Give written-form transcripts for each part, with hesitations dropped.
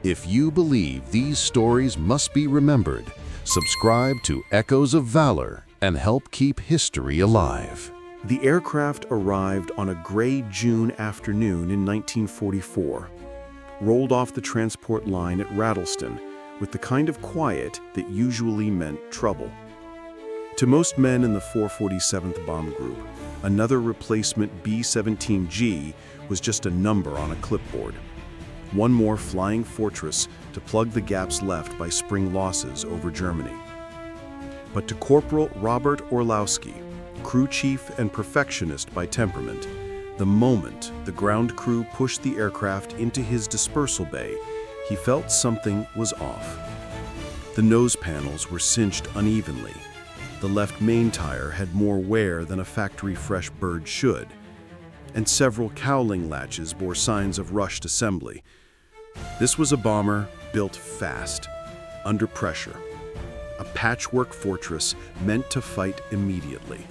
If you believe these stories must be remembered, subscribe to Echoes of Valor and help keep history alive. The aircraft arrived on a gray June afternoon in 1944, rolled off the transport line at Rattleston with the kind of quiet that usually meant trouble. To most men in the 447th Bomb Group, another replacement B-17G was just a number on a clipboard. One more flying fortress to plug the gaps left by spring losses over Germany. But to Corporal Robert Orlowski, crew chief and perfectionist by temperament, the moment the ground crew pushed the aircraft into his dispersal bay, he felt something was off. The nose panels were cinched unevenly. The left main tire had more wear than a factory-fresh bird should, and several cowling latches bore signs of rushed assembly. This was a bomber built fast, under pressure, a patchwork fortress meant to fight immediately.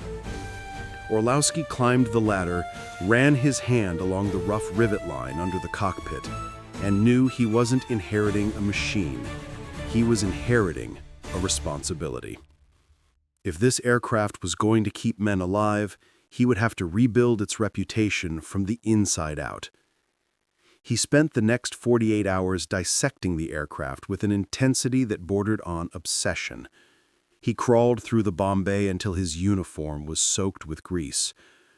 Orlowski climbed the ladder, ran his hand along the rough rivet line under the cockpit, and knew he wasn't inheriting a machine. He was inheriting a responsibility. If this aircraft was going to keep men alive, he would have to rebuild its reputation from the inside out. He spent the next 48 hours dissecting the aircraft with an intensity that bordered on obsession. He crawled through the bomb bay until his uniform was soaked with grease,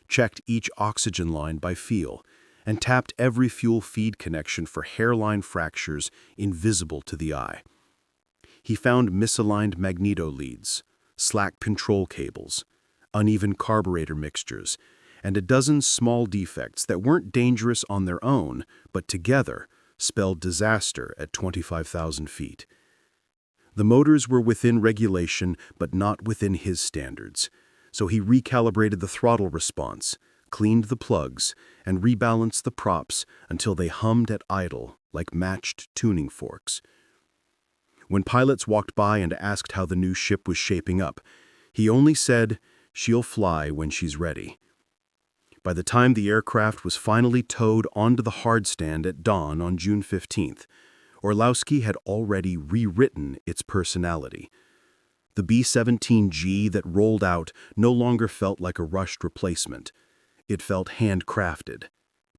checked each oxygen line by feel, and tapped every fuel feed connection for hairline fractures invisible to the eye. He found misaligned magneto leads, slack control cables, uneven carburetor mixtures, and a dozen small defects that weren't dangerous on their own, but together spelled disaster at 25,000 feet. The motors were within regulation, but not within his standards, so he recalibrated the throttle response, cleaned the plugs, and rebalanced the props until they hummed at idle like matched tuning forks. When pilots walked by and asked how the new ship was shaping up, he only said, "She'll fly when she's ready." By the time the aircraft was finally towed onto the hardstand at dawn on June 15th, Orlowski had already rewritten its personality. The B-17G that rolled out no longer felt like a rushed replacement. It felt handcrafted,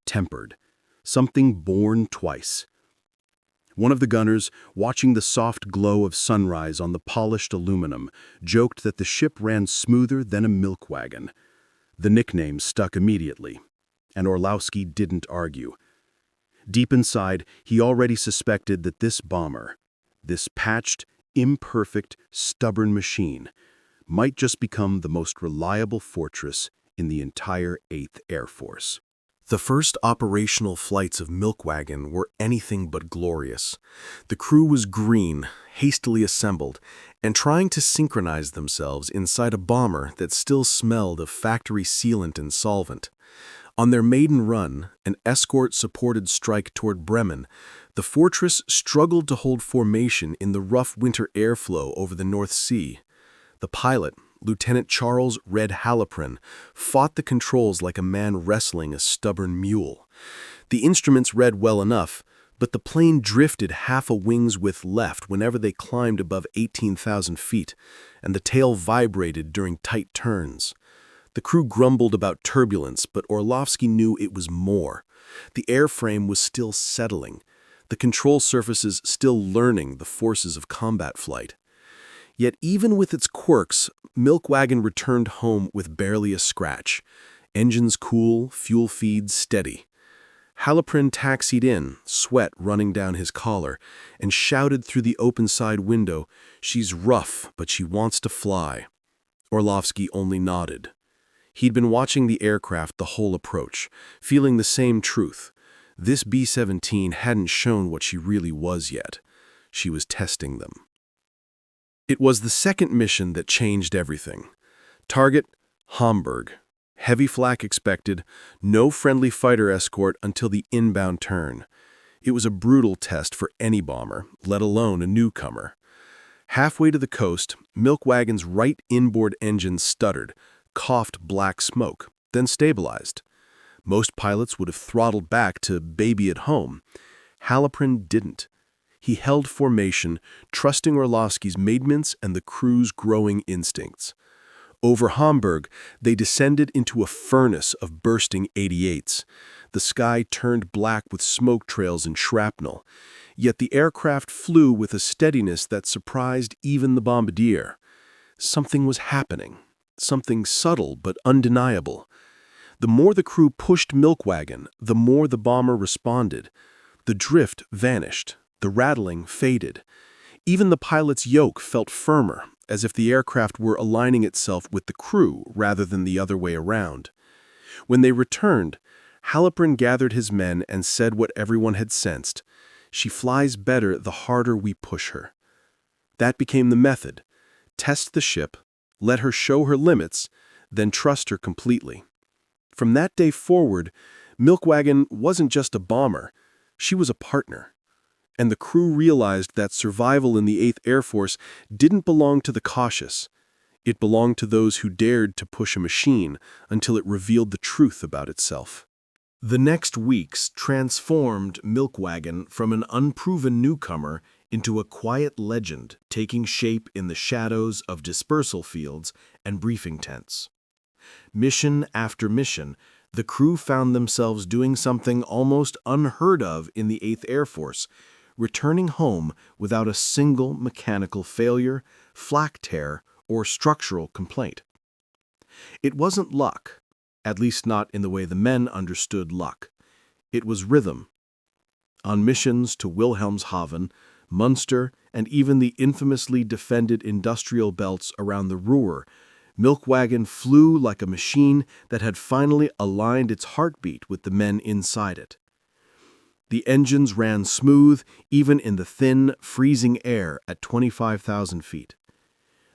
tempered, something born twice. One of the gunners, watching the soft glow of sunrise on the polished aluminum, joked that the ship ran smoother than a milk wagon. The nickname stuck immediately, and Orlowski didn't argue. Deep inside, he already suspected that this bomber, this patched, imperfect, stubborn machine, might just become the most reliable fortress in the entire 8th Air Force. The first operational flights of Milkwagon were anything but glorious. The crew was green, hastily assembled, and trying to synchronize themselves inside a bomber that still smelled of factory sealant and solvent. On their maiden run, an escort-supported strike toward Bremen, the fortress struggled to hold formation in the rough winter airflow over the North Sea. The pilot, Lieutenant Charles Red Halleprin, fought the controls like a man wrestling a stubborn mule. The instruments read well enough, but the plane drifted half a wing's width left whenever they climbed above 18,000 feet, and the tail vibrated during tight turns. The crew grumbled about turbulence, but Orlowski knew it was more. The airframe was still settling, the control surfaces still learning the forces of combat flight. Yet even with its quirks, Milkwagon returned home with barely a scratch. Engines cool, fuel feeds steady. Halleprin taxied in, sweat running down his collar, and shouted through the open side window, "She's rough, but she wants to fly." Orlowski only nodded. He'd been watching the aircraft the whole approach, feeling the same truth. This B-17 hadn't shown what she really was yet. She was testing them. It was the second mission that changed everything. Target, Hamburg. Heavy flak expected, no friendly fighter escort until the inbound turn. It was a brutal test for any bomber, let alone a newcomer. Halfway to the coast, Milkwagon's right inboard engine stuttered, coughed black smoke, then stabilized. Most pilots would have throttled back to baby at home. Halleprin didn't. He held formation, trusting Orlovsky's movements and the crew's growing instincts. Over Hamburg, they descended into a furnace of bursting 88s. The sky turned black with smoke trails and shrapnel. Yet the aircraft flew with a steadiness that surprised even the bombardier. Something was happening, something subtle but undeniable. The more the crew pushed Milkwagon, the more the bomber responded. The drift vanished, the rattling faded. Even the pilot's yoke felt firmer, as if the aircraft were aligning itself with the crew rather than the other way around. When they returned, Halpern gathered his men and said what everyone had sensed: "She flies better the harder we push her." That became the method: test the ship, let her show her limits, then trust her completely. From that day forward, Milkwagon wasn't just a bomber, she was a partner. And the crew realized that survival in the 8th Air Force didn't belong to the cautious. It belonged to those who dared to push a machine until it revealed the truth about itself. The next weeks transformed Milkwagon from an unproven newcomer into a quiet legend taking shape in the shadows of dispersal fields and briefing tents. Mission after mission, the crew found themselves doing something almost unheard of in the 8th Air Force, returning home without a single mechanical failure, flak tear, or structural complaint. It wasn't luck, at least not in the way the men understood luck. It was rhythm. On missions to Wilhelmshaven, Munster, and even the infamously defended industrial belts around the Ruhr, Milkwagon flew like a machine that had finally aligned its heartbeat with the men inside it. The engines ran smooth, even in the thin, freezing air at 25,000 feet.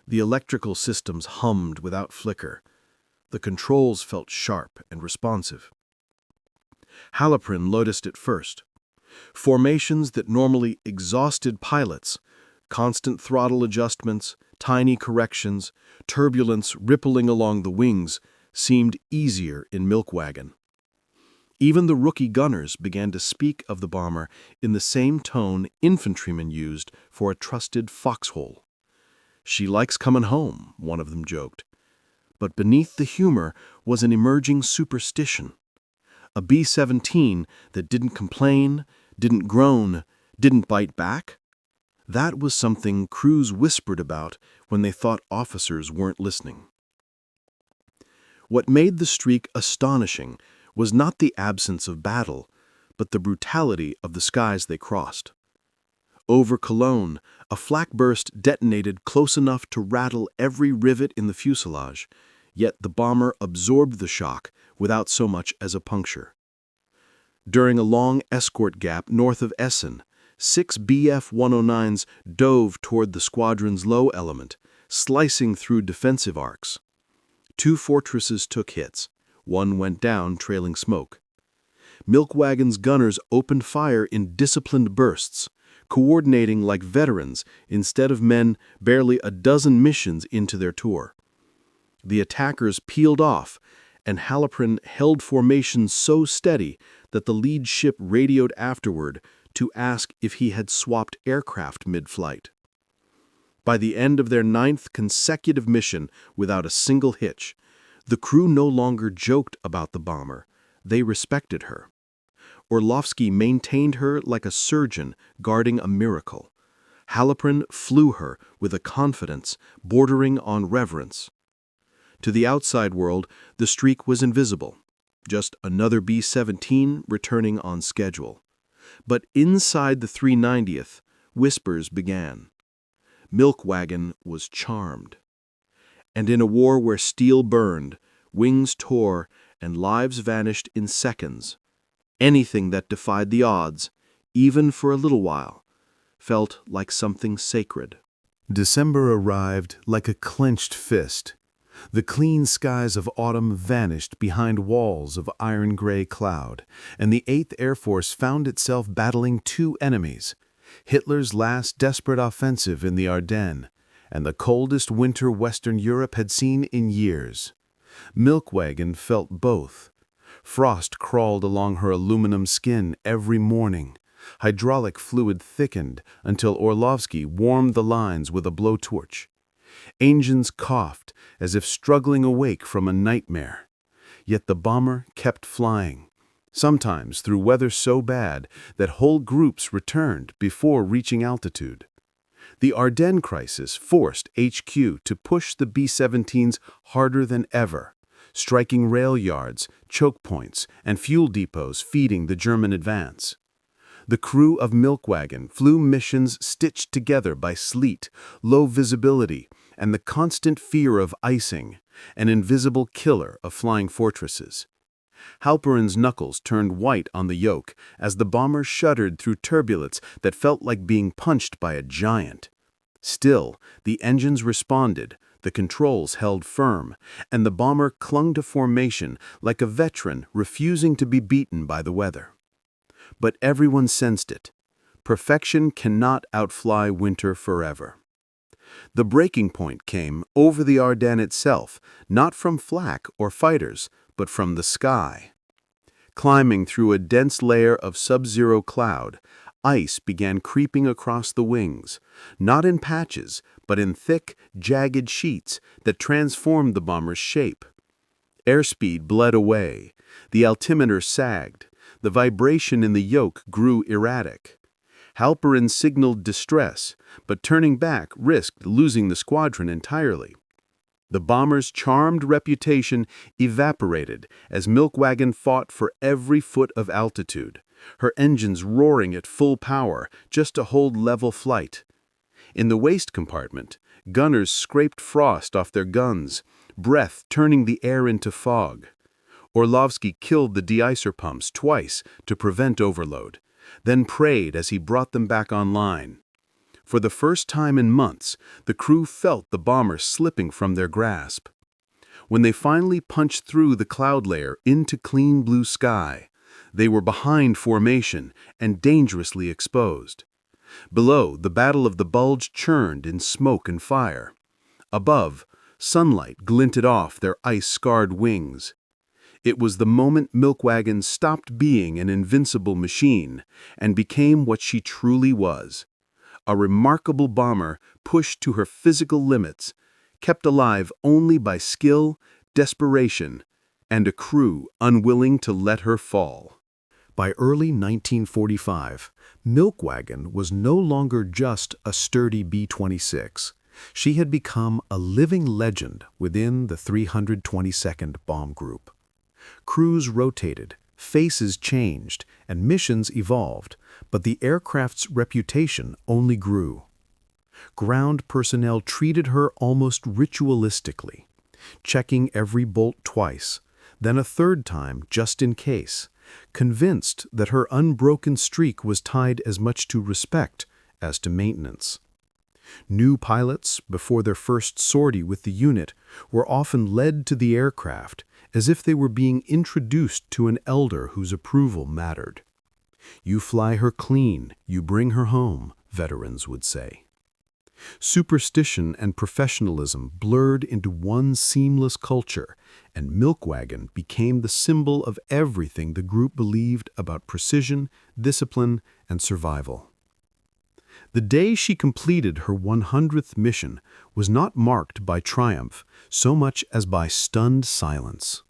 The electrical systems hummed without flicker. The controls felt sharp and responsive. Halpern noticed it first. Formations that normally exhausted pilots, constant throttle adjustments, tiny corrections, turbulence rippling along the wings, seemed easier in Milkwagon. Even the rookie gunners began to speak of the bomber in the same tone infantrymen used for a trusted foxhole. "She likes coming home," one of them joked. But beneath the humor was an emerging superstition. A B-17 that didn't complain, didn't groan, didn't bite back? That was something crews whispered about when they thought officers weren't listening. What made the streak astonishing was not the absence of battle, but the brutality of the skies they crossed. Over Cologne, a flak burst detonated close enough to rattle every rivet in the fuselage, yet the bomber absorbed the shock without so much as a puncture. During a long escort gap north of Essen, 6 Bf-109s dove toward the squadron's low element, slicing through defensive arcs. 2 fortresses took hits. One went down, trailing smoke. Milkwagon's gunners opened fire in disciplined bursts, coordinating like veterans instead of men barely a dozen missions into their tour. The attackers peeled off, and Halpern held formation so steady that the lead ship radioed afterward to ask if he had swapped aircraft mid-flight. By the end of their 9th consecutive mission without a single hitch, the crew no longer joked about the bomber, they respected her. Orlovsky maintained her like a surgeon guarding a miracle. Halpern flew her with a confidence bordering on reverence. To the outside world, the streak was invisible, just another B-17 returning on schedule. But inside the 390th, whispers began. Milkwagon was charmed. And in a war where steel burned, wings tore, and lives vanished in seconds, anything that defied the odds, even for a little while, felt like something sacred. December arrived like a clenched fist. The clean skies of autumn vanished behind walls of iron-gray cloud, and the 8th Air Force found itself battling two enemies: Hitler's last desperate offensive in the Ardennes, and the coldest winter Western Europe had seen in years. Milkwagon felt both. Frost crawled along her aluminum skin every morning. Hydraulic fluid thickened until Orlovsky warmed the lines with a blowtorch. Engines coughed as if struggling awake from a nightmare. Yet the bomber kept flying, sometimes through weather so bad that whole groups returned before reaching altitude. The Ardennes crisis forced HQ to push the B-17s harder than ever, striking rail yards, choke points, and fuel depots feeding the German advance. The crew of Milkwagon flew missions stitched together by sleet, low visibility, and the constant fear of icing, an invisible killer of flying fortresses. Halperin's knuckles turned white on the yoke as the bomber shuddered through turbulence that felt like being punched by a giant. Still, the engines responded, the controls held firm, and the bomber clung to formation like a veteran refusing to be beaten by the weather. But everyone sensed it. Perfection cannot outfly winter forever. The breaking point came over the Ardennes itself, not from flak or fighters, but from the sky. Climbing through a dense layer of sub-zero cloud, ice began creeping across the wings, not in patches, but in thick, jagged sheets that transformed the bomber's shape. Airspeed bled away, the altimeter sagged, the vibration in the yoke grew erratic. Halperin signaled distress, but turning back risked losing the squadron entirely. The bomber's charmed reputation evaporated as Milkwagon fought for every foot of altitude, her engines roaring at full power just to hold level flight. In the waist compartment, gunners scraped frost off their guns, breath turning the air into fog. Orlovsky killed the de-icer pumps twice to prevent overload, then prayed as he brought them back online. For the first time in months, the crew felt the bomber slipping from their grasp. When they finally punched through the cloud layer into clean blue sky, they were behind formation and dangerously exposed. Below, the Battle of the Bulge churned in smoke and fire. Above, sunlight glinted off their ice-scarred wings. It was the moment Milkwagon stopped being an invincible machine and became what she truly was. A remarkable bomber pushed to her physical limits, kept alive only by skill, desperation, and a crew unwilling to let her fall. By early 1945, Milkwagon was no longer just a sturdy B-26. She had become a living legend within the 322nd Bomb Group. Crews rotated, faces changed, and missions evolved, but the aircraft's reputation only grew. Ground personnel treated her almost ritualistically, checking every bolt twice, then a third time just in case, convinced that her unbroken streak was tied as much to respect as to maintenance. New pilots, before their first sortie with the unit, were often led to the aircraft as if they were being introduced to an elder whose approval mattered. "You fly her clean, you bring her home," veterans would say. Superstition and professionalism blurred into one seamless culture, and Milkwagon became the symbol of everything the group believed about precision, discipline, and survival. The day she completed her 100th mission was not marked by triumph so much as by stunned silence.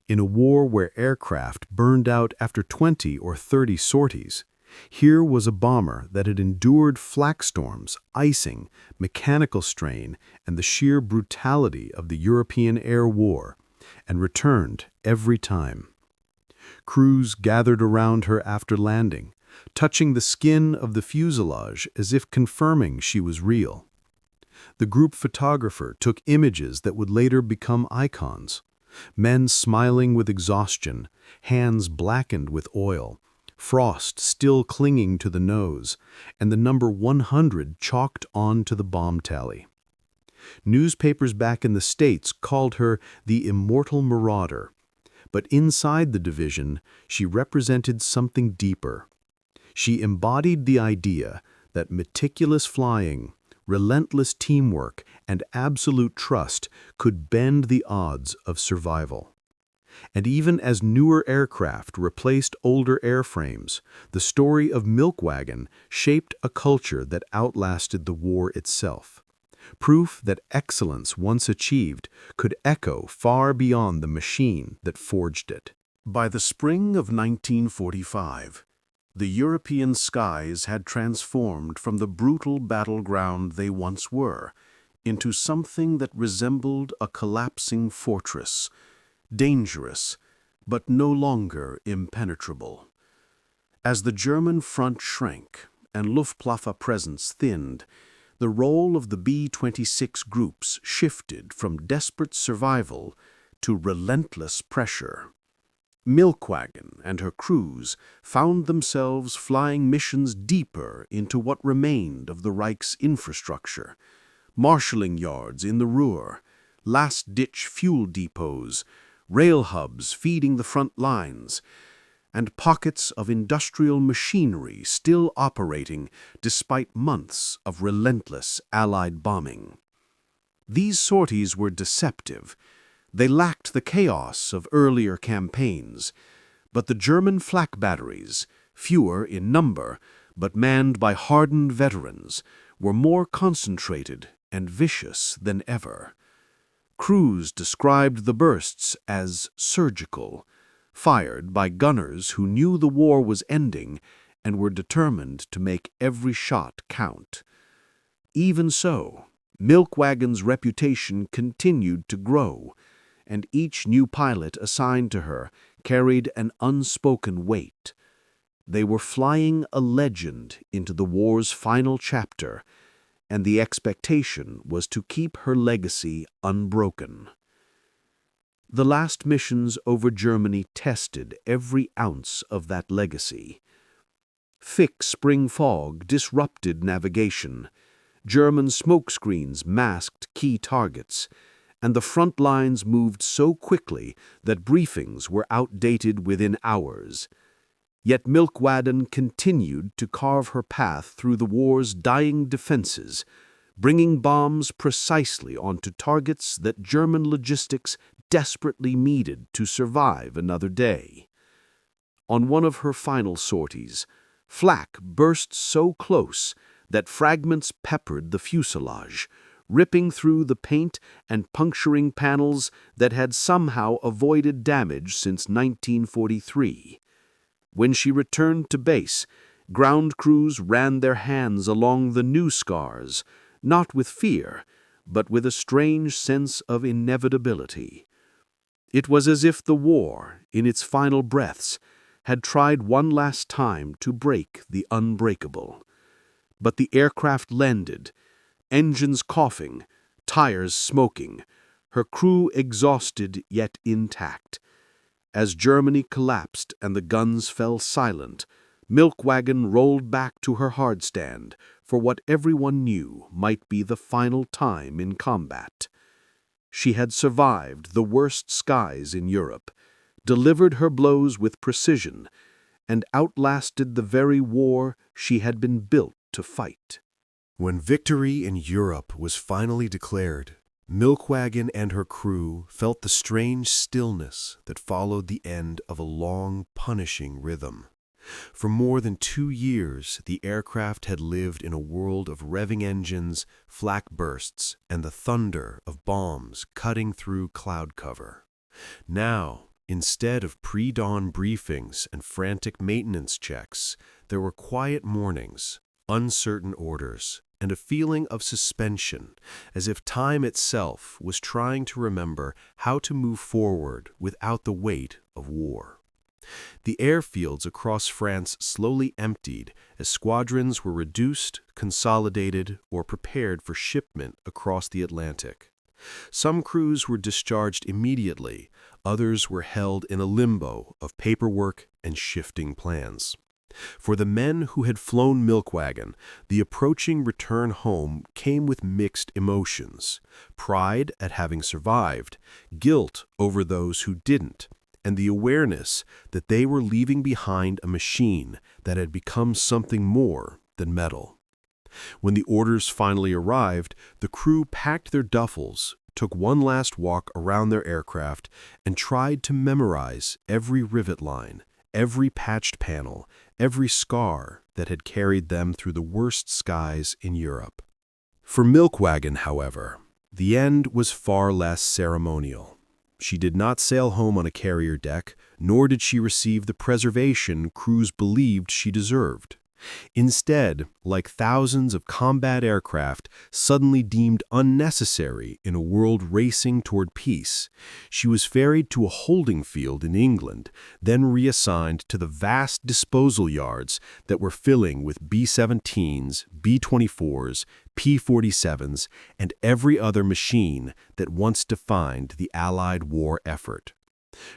In a war where aircraft burned out after 20 or 30 sorties, here was a bomber that had endured flak storms, icing, mechanical strain, and the sheer brutality of the European air war, and returned every time. Crews gathered around her after landing, touching the skin of the fuselage as if confirming she was real. The group photographer took images that would later become icons. Men smiling with exhaustion, hands blackened with oil, frost still clinging to the nose, and the number 100 chalked on to the bomb tally. Newspapers back in the States called her the immortal marauder, but inside the division, she represented something deeper. She embodied the idea that meticulous flying, relentless teamwork, and absolute trust could bend the odds of survival. And even as newer aircraft replaced older airframes, the story of Milkwagon shaped a culture that outlasted the war itself. Proof that excellence once achieved could echo far beyond the machine that forged it. By the spring of 1945, the European skies had transformed from the brutal battleground they once were into something that resembled a collapsing fortress, dangerous, but no longer impenetrable. As the German front shrank and Luftwaffe presence thinned, the role of the B-26 groups shifted from desperate survival to relentless pressure. Milkwagon and her crews found themselves flying missions deeper into what remained of the Reich's infrastructure, marshalling yards in the Ruhr, last-ditch fuel depots, rail hubs feeding the front lines, and pockets of industrial machinery still operating despite months of relentless Allied bombing. These sorties were deceptive. They lacked the chaos of earlier campaigns, but the German flak batteries, fewer in number but manned by hardened veterans, were more concentrated and vicious than ever. Crews described the bursts as surgical, fired by gunners who knew the war was ending and were determined to make every shot count. Even so, Milkwagon's reputation continued to grow, and each new pilot assigned to her carried an unspoken weight. They were flying a legend into the war's final chapter, and the expectation was to keep her legacy unbroken. The last missions over Germany tested every ounce of that legacy. Thick spring fog disrupted navigation, German smokescreens masked key targets, and the front lines moved so quickly that briefings were outdated within hours. Yet Milkwagon continued to carve her path through the war's dying defenses, bringing bombs precisely onto targets that German logistics desperately needed to survive another day. On one of her final sorties, flak burst so close that fragments peppered the fuselage, ripping through the paint and puncturing panels that had somehow avoided damage since 1943. When she returned to base, ground crews ran their hands along the new scars, not with fear, but with a strange sense of inevitability. It was as if the war, in its final breaths, had tried one last time to break the unbreakable. But the aircraft landed, engines coughing, tires smoking, her crew exhausted yet intact. As Germany collapsed and the guns fell silent, Milkwagon rolled back to her hardstand for what everyone knew might be the final time in combat. She had survived the worst skies in Europe, delivered her blows with precision, and outlasted the very war she had been built to fight. When victory in Europe was finally declared, Milkwagon and her crew felt the strange stillness that followed the end of a long, punishing rhythm. For more than 2 years, the aircraft had lived in a world of revving engines, flak bursts, and the thunder of bombs cutting through cloud cover. Now, instead of pre-dawn briefings and frantic maintenance checks, there were quiet mornings, uncertain orders, and a feeling of suspension, as if time itself was trying to remember how to move forward without the weight of war. The airfields across France slowly emptied as squadrons were reduced, consolidated, or prepared for shipment across the Atlantic. Some crews were discharged immediately, others were held in a limbo of paperwork and shifting plans. For the men who had flown Milkwagon, the approaching return home came with mixed emotions: pride at having survived, guilt over those who didn't, and the awareness that they were leaving behind a machine that had become something more than metal. When the orders finally arrived, the crew packed their duffels, took one last walk around their aircraft and tried to memorize every rivet line, every patched panel, every scar that had carried them through the worst skies in Europe. For Milkwagon, however, the end was far less ceremonial. She did not sail home on a carrier deck, nor did she receive the preservation crews believed she deserved. Instead, like thousands of combat aircraft suddenly deemed unnecessary in a world racing toward peace, she was ferried to a holding field in England, then reassigned to the vast disposal yards that were filling with B-17s, B-24s, P-47s, and every other machine that once defined the Allied war effort.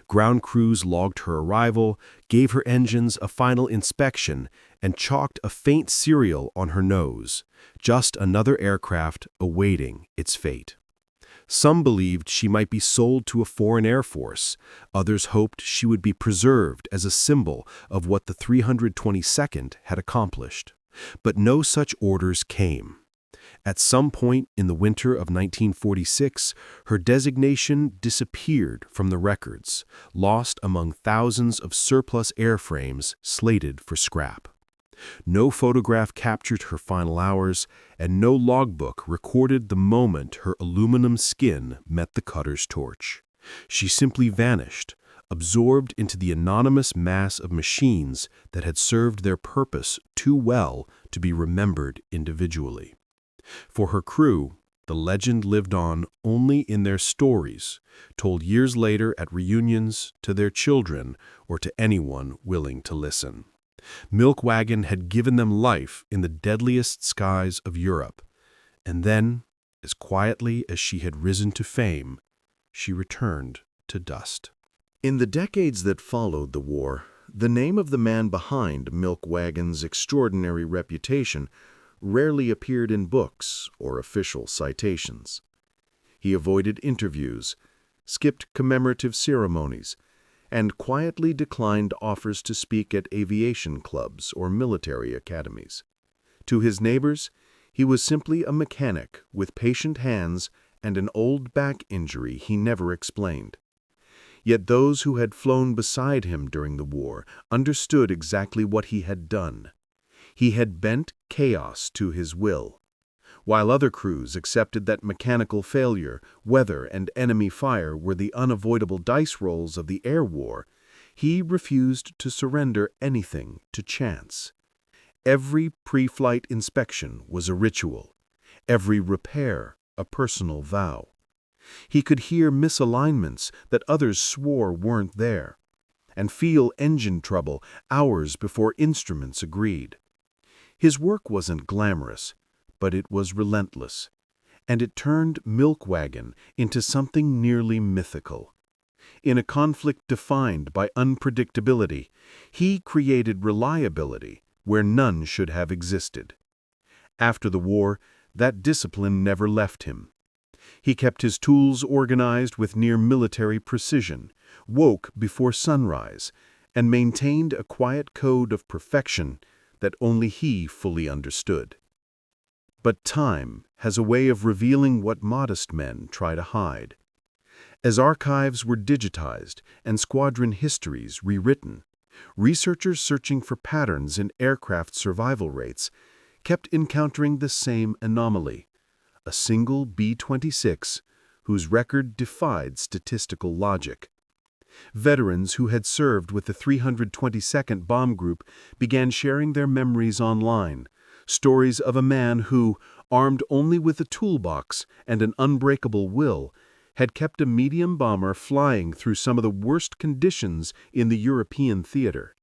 Ground crews logged her arrival, gave her engines a final inspection, and chalked a faint serial on her nose, just another aircraft awaiting its fate. Some believed she might be sold to a foreign air force. Others hoped she would be preserved as a symbol of what the 322nd had accomplished. But no such orders came. At some point in the winter of 1946, her designation disappeared from the records, lost among thousands of surplus airframes slated for scrap. No photograph captured her final hours, and no logbook recorded the moment her aluminum skin met the cutter's torch. She simply vanished, absorbed into the anonymous mass of machines that had served their purpose too well to be remembered individually. For her crew, the legend lived on only in their stories, told years later at reunions to their children or to anyone willing to listen. Milkwagon had given them life in the deadliest skies of Europe, and then, as quietly as she had risen to fame, she returned to dust. In the decades that followed the war, the name of the man behind Milkwagon's extraordinary reputation rarely appeared in books or official citations. He avoided interviews, skipped commemorative ceremonies, and quietly declined offers to speak at aviation clubs or military academies. To his neighbors, he was simply a mechanic with patient hands and an old back injury he never explained. Yet those who had flown beside him during the war understood exactly what he had done. He had bent chaos to his will. While other crews accepted that mechanical failure, weather, and enemy fire were the unavoidable dice rolls of the air war, he refused to surrender anything to chance. Every pre-flight inspection was a ritual, every repair a personal vow. He could hear misalignments that others swore weren't there, and feel engine trouble hours before instruments agreed. His work wasn't glamorous, but it was relentless, and it turned Milkwagon into something nearly mythical. In a conflict defined by unpredictability, he created reliability where none should have existed. After the war, that discipline never left him. He kept his tools organized with near-military precision, woke before sunrise, and maintained a quiet code of perfection that only he fully understood. But time has a way of revealing what modest men try to hide. As archives were digitized and squadron histories rewritten, researchers searching for patterns in aircraft survival rates kept encountering the same anomaly: a single B-26 whose record defied statistical logic. Veterans who had served with the 322nd Bomb Group began sharing their memories online, stories of a man who, armed only with a toolbox and an unbreakable will, had kept a medium bomber flying through some of the worst conditions in the European theater.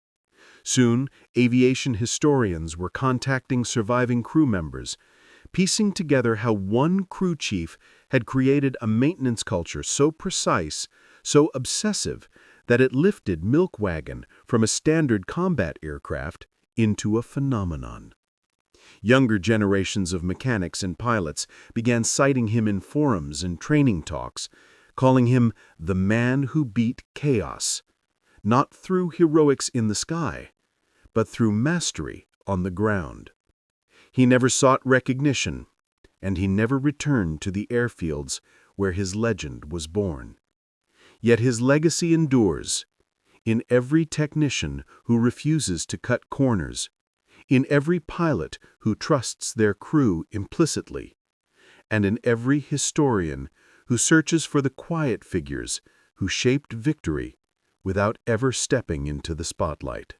Soon, aviation historians were contacting surviving crew members, piecing together how one crew chief had created a maintenance culture so precise, so obsessive, that it lifted Milkwagon from a standard combat aircraft into a phenomenon. Younger generations of mechanics and pilots began citing him in forums and training talks, calling him the man who beat chaos, not through heroics in the sky, but through mastery on the ground. He never sought recognition, and he never returned to the airfields where his legend was born. Yet his legacy endures in every technician who refuses to cut corners, in every pilot who trusts their crew implicitly, and in every historian who searches for the quiet figures who shaped victory without ever stepping into the spotlight.